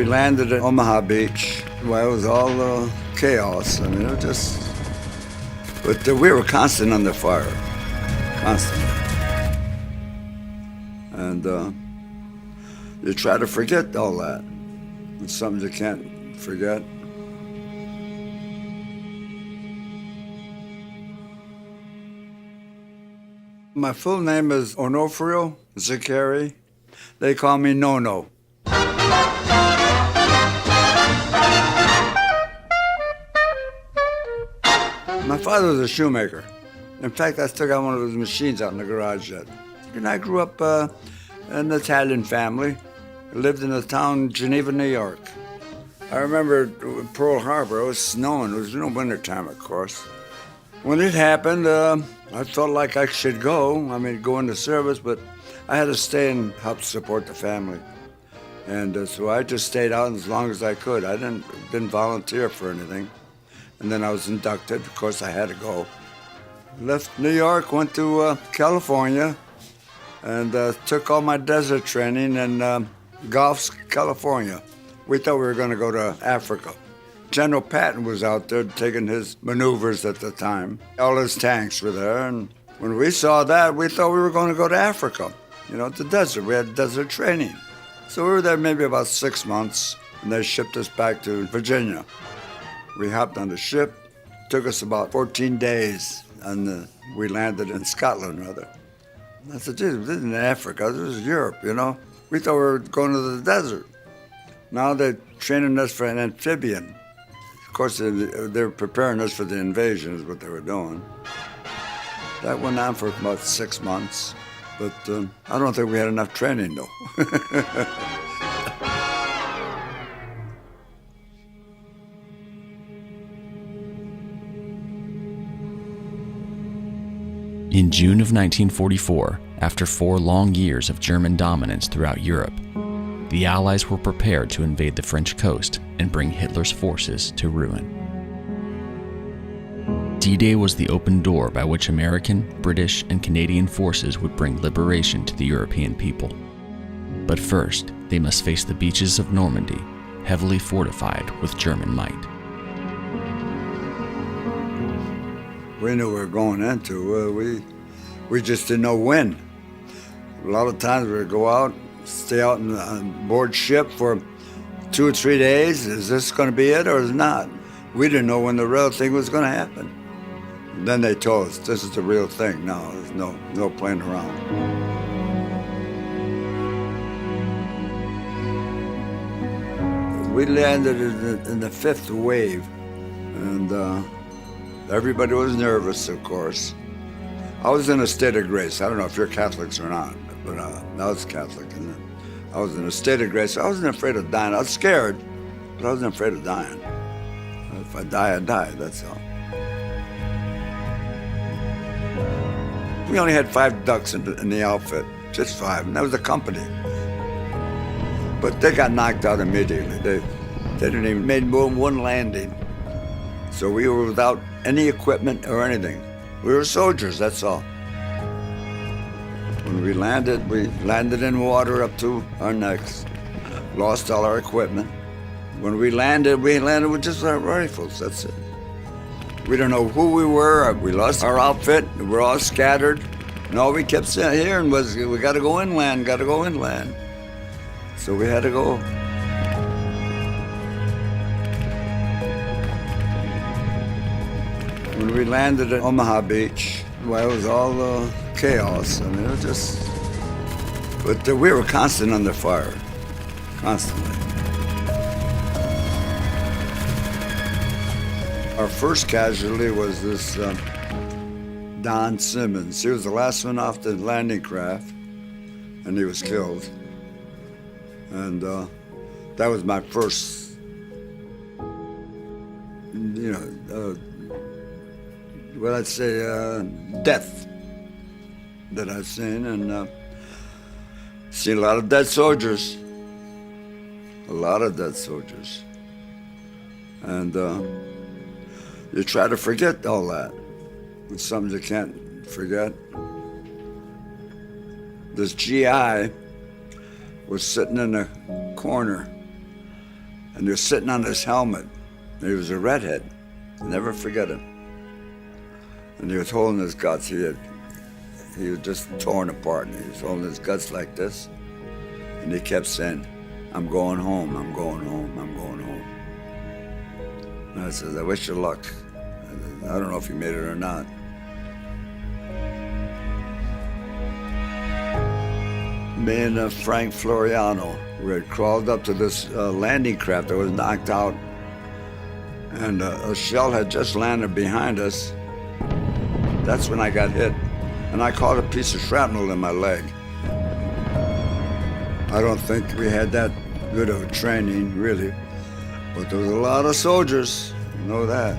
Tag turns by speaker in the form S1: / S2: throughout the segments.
S1: we landed at Omaha Beach, well, it was all chaos. I mean, it was just, but we were constant under fire, constantly. And you try to forget all that. It's something you can't forget. My full name is Onofrio Zakari. They call me Nono. My father was a shoemaker. In fact, I still got one of his machines out in the garage yet. And I grew up in an Italian family. I lived in the town Geneva, New York. I remember Pearl Harbor, it was snowing. It was wintertime, of course. When it happened, I felt like I should go. I mean, go into service, but I had to stay and help support the family. And so I just stayed out as long as I could. I didn't volunteer for anything. And then I was inducted. Of course, I had to go. Left New York, went to California, and took all my desert training in Gulf, California. We thought we were going to go to Africa. General Patton was out there taking his maneuvers at the time. All his tanks were there, and when we saw that, we thought we were going to go to Africa, the desert. We had desert training. So we were there maybe about 6 months, and they shipped us back to Virginia. We hopped on the ship. It took us about 14 days, and we landed in Scotland, rather. I said, geez, this isn't Africa, this is Europe, We thought we were going to the desert. Now they're training us for an amphibian. Of course, they were preparing us for the invasion is what they were doing. That went on for about 6 months, but I don't think we had enough training, though.
S2: In June of 1944, after 4 long years of German dominance throughout Europe, the Allies were prepared to invade the French coast and bring Hitler's forces to ruin. D-Day was the open door by which American, British, and Canadian forces would bring liberation to the European people. But first, they must face the beaches of Normandy, heavily fortified with German might.
S1: We knew we were going into. We just didn't know when. A lot of times we would go out, stay out on board ship for 2 or 3 days. Is this going to be it or is it not? We didn't know when the real thing was going to happen. And then they told us this is the real thing. No, there's no playing around. We landed in the 5th wave, and everybody was nervous, of course. I was in a state of grace. I don't know if you're Catholics or not, but I was Catholic, and I was in a state of grace. I wasn't afraid of dying. I was scared, but I wasn't afraid of dying. If I die, I die, that's all. We only had 5 ducks in the outfit, just 5, and that was the company. But they got knocked out immediately. They didn't even make one landing. So we were without any equipment or anything. We were soldiers, that's all. When we landed in water up to our necks. Lost all our equipment. When we landed with just our rifles, that's it. We don't know who we were. We lost our outfit. We were all scattered. And all we kept hearing was, we got to go inland, got to go inland. So we had to go. When we landed at Omaha Beach, well, it was all chaos. I mean, it was just, but we were constant under fire, constantly. Our first casualty was this Don Simmons. He was the last one off the landing craft, and he was killed. And that was my first, death that I've seen, and seen a lot of dead soldiers. A lot of dead soldiers. And you try to forget all that. It's something you can't forget. This GI was sitting in a corner, And he was sitting on his helmet. And he was a redhead. I'll never forget him. And he was holding his guts. He was just torn apart. And he was holding his guts like this. And he kept saying, "I'm going home, I'm going home, I'm going home." And I said, "I wish you luck. I don't know if you made it or not." Me and Frank Floriano, we had crawled up to this landing craft that was knocked out, and a shell had just landed behind us. That's when I got hit, and I caught a piece of shrapnel in my leg. I don't think we had that good of a training, really, but there was a lot of soldiers, you know that.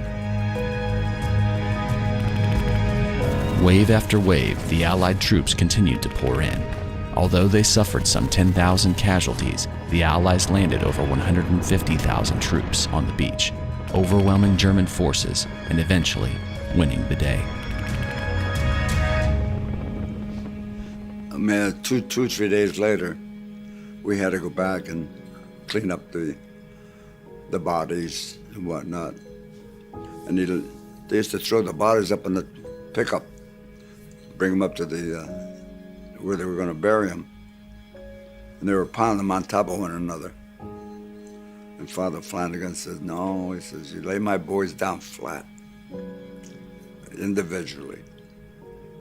S2: Wave after wave, the Allied troops continued to pour in. Although they suffered some 10,000 casualties, the Allies landed over 150,000 troops on the beach, overwhelming German forces and eventually winning the day.
S1: I mean, 3 days later, we had to go back and clean up the bodies and whatnot. And they used to throw the bodies up in the pickup, bring them up to the where they were going to bury them. And they were piling them on top of one another. And Father Flanagan says, "No," he says, "you lay my boys down flat, individually.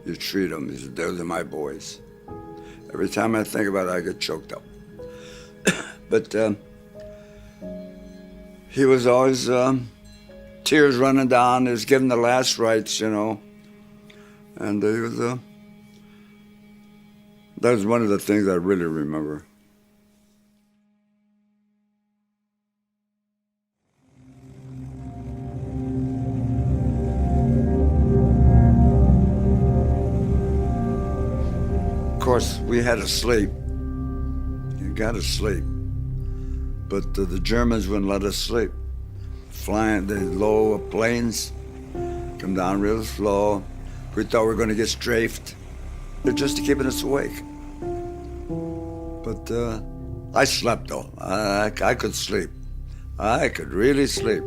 S1: You treat them." He said, "Those are my boys." Every time I think about it, I get choked up. But he was always tears running down. He was giving the last rites, you know. And he was that was one of the things I really remember. Of course, we had to sleep. You got to sleep. But the Germans wouldn't let us sleep. Flying the low planes, come down real slow. We thought we were going to get strafed. They're just keeping us awake. But I slept, though. I could sleep. I could really sleep.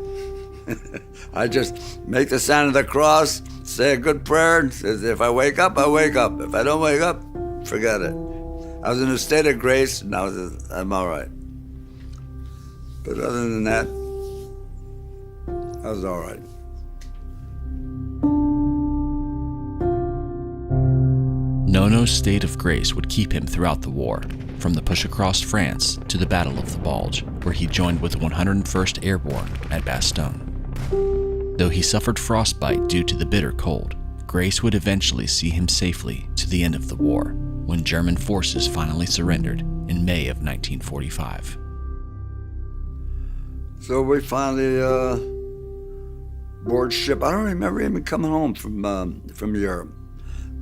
S1: I just make the sign of the cross, say a good prayer, and says, if I wake up, I wake up. If I don't wake up, forget it. I was in a state of grace, and I'm all right. But other than that, I was all right.
S2: Nono's state of grace would keep him throughout the war, from the push across France to the Battle of the Bulge, where he joined with 101st Airborne at Bastogne. Though he suffered frostbite due to the bitter cold, grace would eventually see him safely to the end of the war, when German forces finally surrendered in May of 1945.
S1: So we finally board ship. I don't remember even coming home from Europe.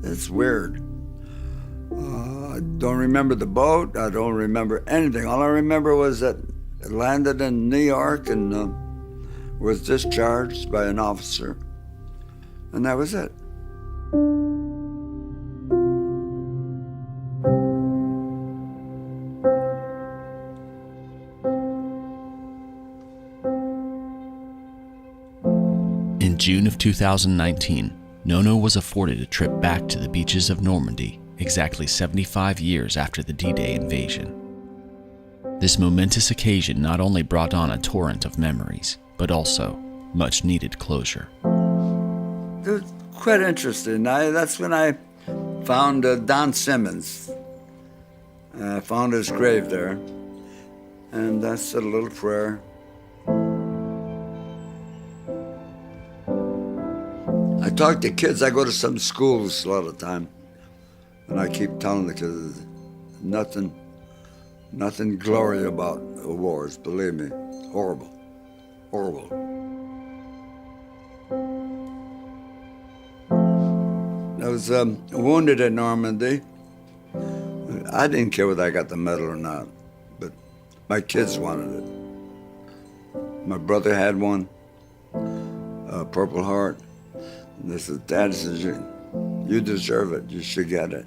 S1: It's weird. I don't remember the boat. I don't remember anything. All I remember was that it landed in New York and was discharged by an officer. And that was it.
S2: In June of 2019, Nono was afforded a trip back to the beaches of Normandy exactly 75 years after the D-Day invasion. This momentous occasion not only brought on a torrent of memories, but also much-needed closure.
S1: It was quite interesting. That's when I found Don Simmons. I found his grave there, and I said a little prayer. I talk to kids. I go to some schools a lot of the time, and I keep telling the kids, nothing glory about wars, believe me. Horrible. Horrible. I was wounded at Normandy. I didn't care whether I got the medal or not, but my kids wanted it. My brother had one, a Purple Heart. And they said, "Dad," says, "you deserve it. You should get it."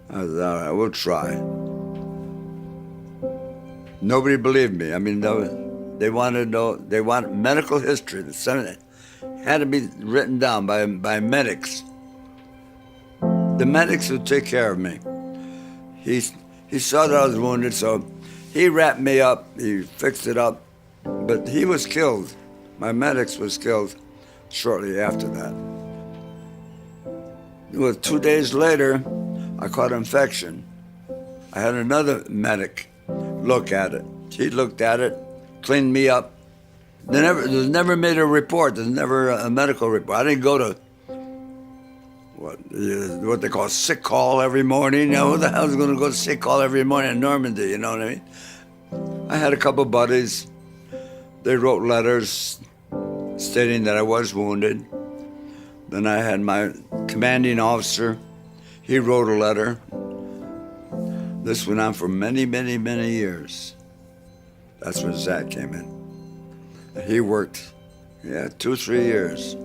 S1: I said, "All right, we'll try." Nobody believed me. I mean, They wanted to know, they want medical history. It had to be written down by medics. The medics would take care of me. He saw that I was wounded, so he wrapped me up, he fixed it up, but he was killed. My medics was killed shortly after that. Well, 2 days later, I caught an infection. I had another medic look at it. He looked at it, cleaned me up. There's never made a report. There's never a medical report. I didn't go to what they call sick call every morning. You know, who the hell's going to go to sick call every morning in Normandy? You know what I mean? I had a couple buddies. They wrote letters stating that I was wounded. Then I had my commanding officer. He wrote a letter. This went on for many, many, many years. That's when Zach came in. He worked, 2-3 years.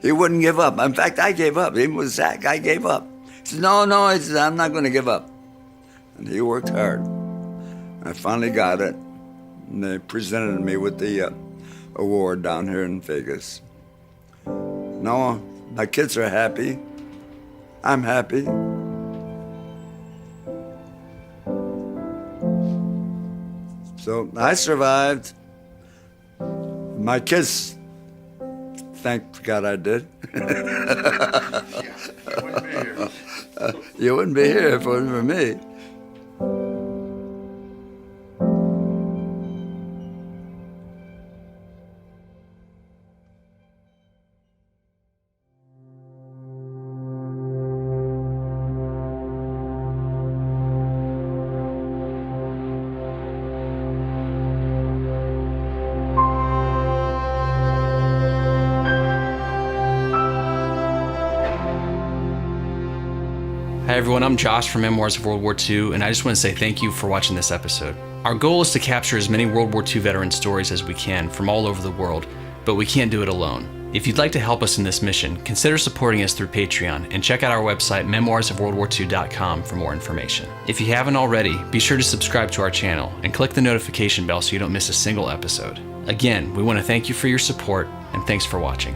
S1: He wouldn't give up. In fact, I gave up. Even with Zach, I gave up. He said, no, he said, I'm not going to give up. And he worked hard. I finally got it. And they presented me with the award down here in Vegas. Now, my kids are happy. I'm happy. So I survived. My kids, thank God I did. You wouldn't be here if it wasn't for me.
S2: Hi everyone, I'm Josh from Memoirs of World War II, and I just want to say thank you for watching this episode. Our goal is to capture as many World War II veteran stories as we can from all over the world, but we can't do it alone. If you'd like to help us in this mission, consider supporting us through Patreon and check out our website memoirsofworldwar2.com for more information. If you haven't already, be sure to subscribe to our channel and click the notification bell so you don't miss a single episode. Again, we want to thank you for your support, and thanks for watching.